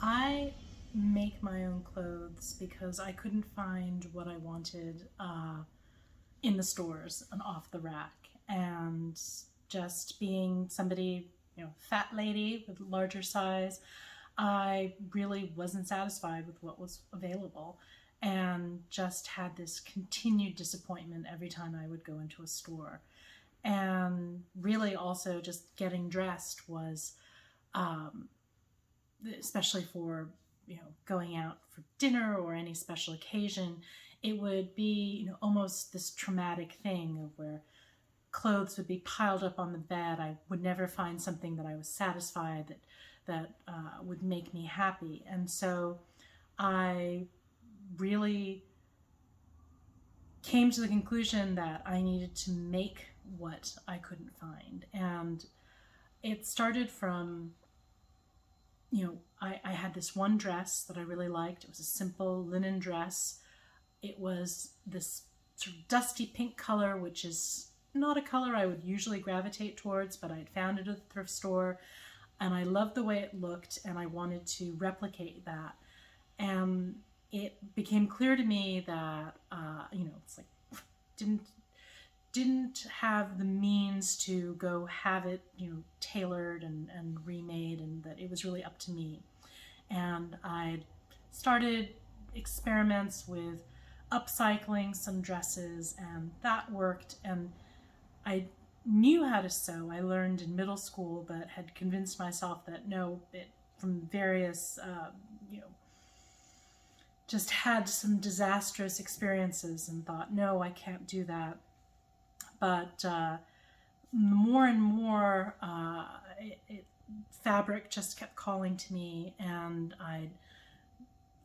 I make my own clothes because I couldn't find what I wanted in the stores and off the rack. And just being somebody, fat lady with larger size, I really wasn't satisfied with what was available and just had this continued disappointment every time I would go into a store. And really also just getting dressed was, um, especially for going out for dinner or any special occasion, it would be almost this traumatic thing of where clothes would be piled up on the bed. I would never find something that I was satisfied that would make me happy, and so I really came to the conclusion that I needed to make what I couldn't find. And it started from, I had this one dress that I really liked. It was a simple linen dress. It was this sort of dusty pink color, which is not a color I would usually gravitate towards, but I'd found it at a thrift store and I loved the way it looked and I wanted to replicate that. And it became clear to me that, it's like, didn't didn't have the means to go have it, tailored and remade, and that it was really up to me. And I started experiments with upcycling some dresses, and that worked. And I knew how to sew. I learned in middle school, but had convinced myself that no, from various, just had some disastrous experiences and thought, no, I can't do that. But more and more, fabric just kept calling to me, and I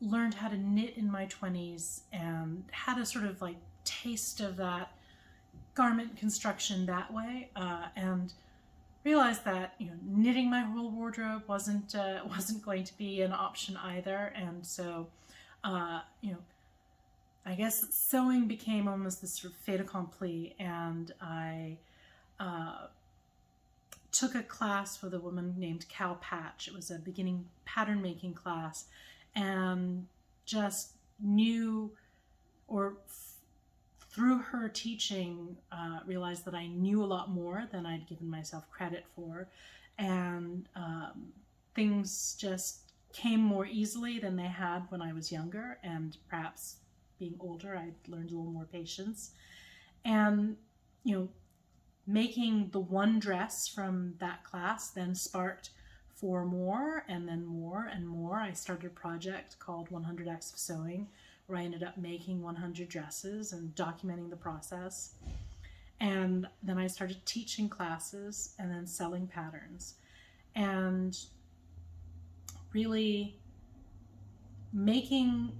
learned how to knit in my 20s and had a sort of like taste of that garment construction that way, and realized that knitting my whole wardrobe wasn't going to be an option either. And so I guess sewing became almost this sort of fait accompli, and I took a class with a woman named Cal Patch. It was a beginning pattern making class, and just knew, or through her teaching, realized that I knew a lot more than I'd given myself credit for, and things just came more easily than they had when I was younger, and perhaps being older, I learned a little more patience. And, making the one dress from that class then sparked for more, and then more and more. I started a project called 100 Acts of Sewing, where I ended up making 100 dresses and documenting the process. And then I started teaching classes and then selling patterns. And really making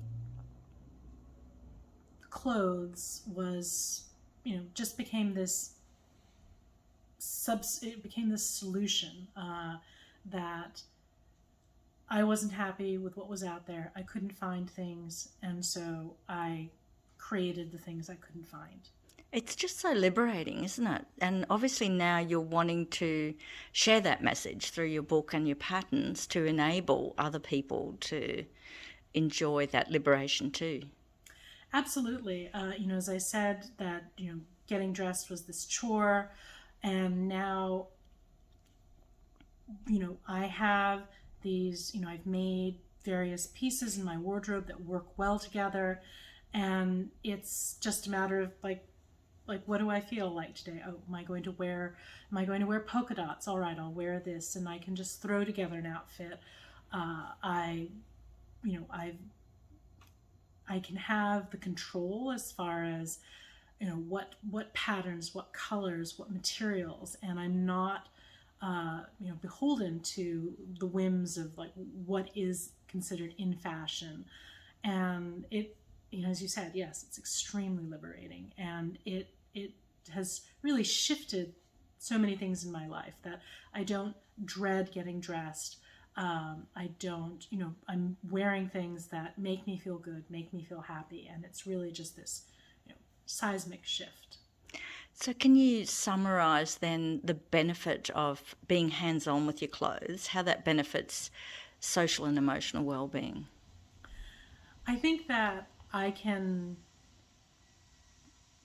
clothes was, just became this it became this solution, that I wasn't happy with what was out there. I couldn't find things, and so I created the things I couldn't find. It's just so liberating, isn't it? And obviously now you're wanting to share that message through your book and your patterns to enable other people to enjoy that liberation too. Absolutely. As I said, that, getting dressed was this chore, and now, I have these, I've made various pieces in my wardrobe that work well together, and it's just a matter of like what do I feel like today? Oh, am I going to wear polka dots? All right, I'll wear this, and I can just throw together an outfit. I can have the control as far as what patterns, what colors, what materials, and I'm not beholden to the whims of like what is considered in fashion. And it, as you said, yes, it's extremely liberating, and it has really shifted so many things in my life that I don't dread getting dressed. I don't, I'm wearing things that make me feel good, make me feel happy, and it's really just this, seismic shift. So can you summarise then the benefit of being hands-on with your clothes, how that benefits social and emotional well-being? I think that I can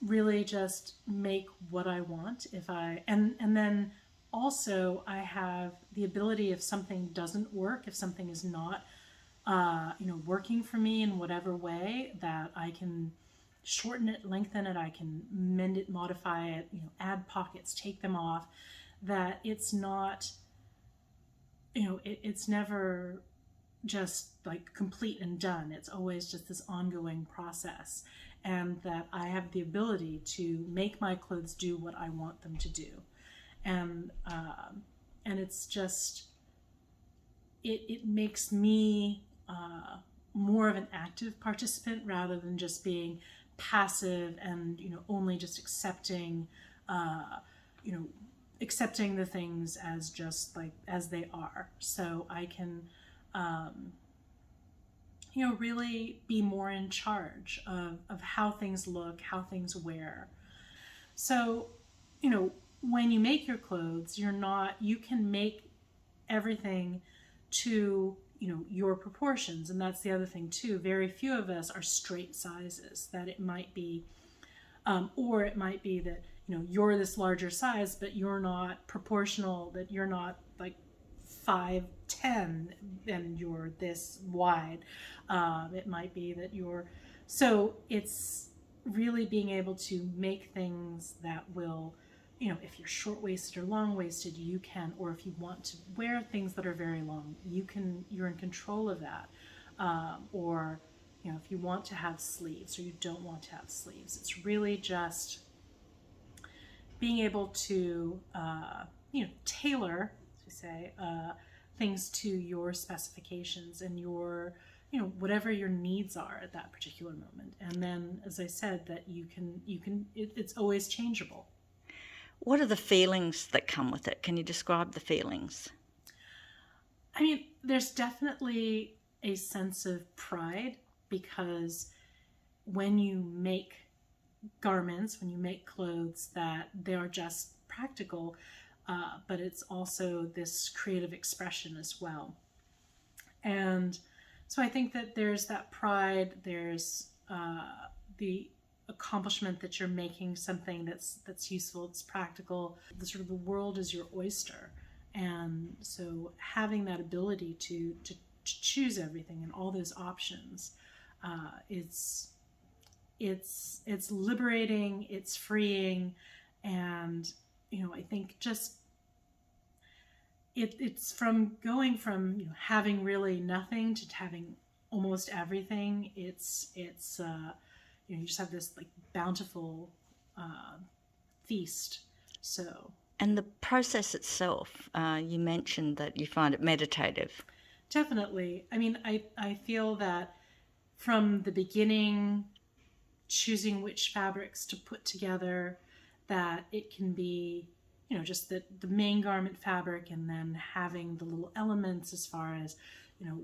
really just make what I want if I and then also I have the ability, if something doesn't work, if something is not working for me in whatever way, that I can shorten it, lengthen it, I can mend it, modify it, add pockets, take them off, that it's not, it's never just like complete and done. It's always just this ongoing process, and that I have the ability to make my clothes do what I want them to do, and it's just it makes me more of an active participant rather than just being passive and only just accepting accepting the things as just like as they are. So I can really be more in charge of how things look, how things wear. So, when you make your clothes, you can make everything to, your proportions. And that's the other thing too. Very few of us are straight sizes, that it might be, or it might be that, you're this larger size, but you're not proportional, that you're not like 5'10" and you're this wide. It might be that so it's really being able to make things that will, if you're short-waisted or long-waisted, you can, or if you want to wear things that are very long, you're in control of that. Or, if you want to have sleeves or you don't want to have sleeves, it's really just being able to, tailor, as we say, things to your specifications and your, whatever your needs are at that particular moment. And then, as I said, that it's always changeable. What are the feelings that come with it? Can you describe the feelings? I mean, there's definitely a sense of pride, because when you make garments, when you make clothes, that they are just practical, but it's also this creative expression as well. And so I think that there's that pride, there's the accomplishment that you're making something that's useful, it's practical. The world is your oyster, and so having that ability to choose everything and all those options, it's liberating, it's freeing, and I think just it's from going from having really nothing to having almost everything. It's you just have this like bountiful feast. So, and the process itself, you mentioned that you find it meditative. Definitely. I mean, I feel that from the beginning, choosing which fabrics to put together, that it can be, just the main garment fabric, and then having the little elements as far as,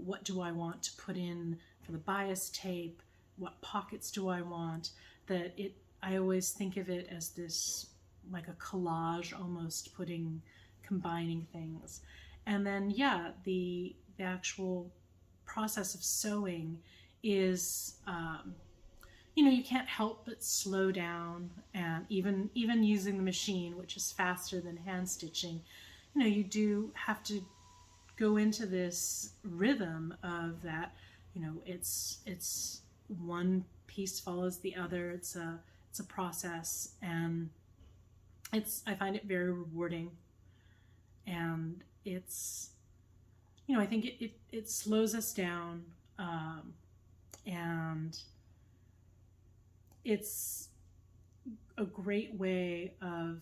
what do I want to put in for the bias tape? What pockets do I want? I always think of it as this, like a collage almost, combining things. And then, the actual process of sewing is, you can't help but slow down, and even using the machine, which is faster than hand stitching, you do have to go into this rhythm of that, it's one piece follows the other. It's a process, and I find it very rewarding, and it's, I think it slows us down, and it's a great way of,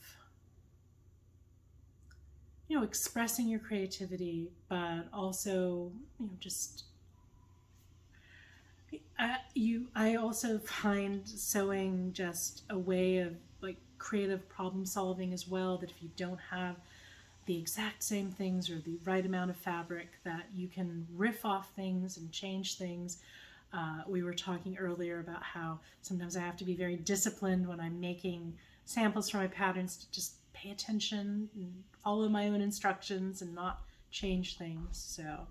expressing your creativity, but also, just, I also find sewing just a way of like creative problem solving as well, that if you don't have the exact same things or the right amount of fabric, that you can riff off things and change things. We were talking earlier about how sometimes I have to be very disciplined when I'm making samples for my patterns, to just pay attention and follow my own instructions and not change things. So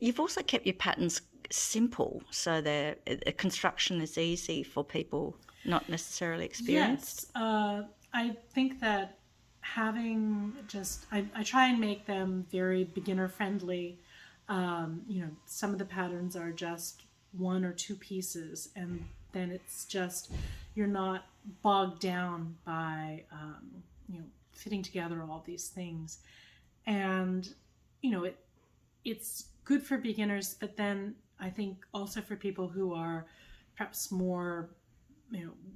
You've also kept your patterns simple so the construction is easy for people not necessarily experienced. Yes, I think that I try and make them very beginner friendly. Some of the patterns are just one or two pieces, and then it's just, you're not bogged down by, fitting together all these things. And, it's good for beginners, but then I think also for people who are perhaps more,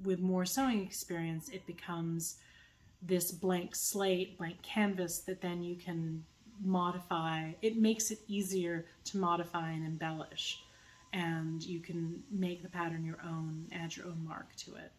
with more sewing experience, it becomes this blank slate, blank canvas that then you can modify. It makes it easier to modify and embellish, and you can make the pattern your own, add your own mark to it.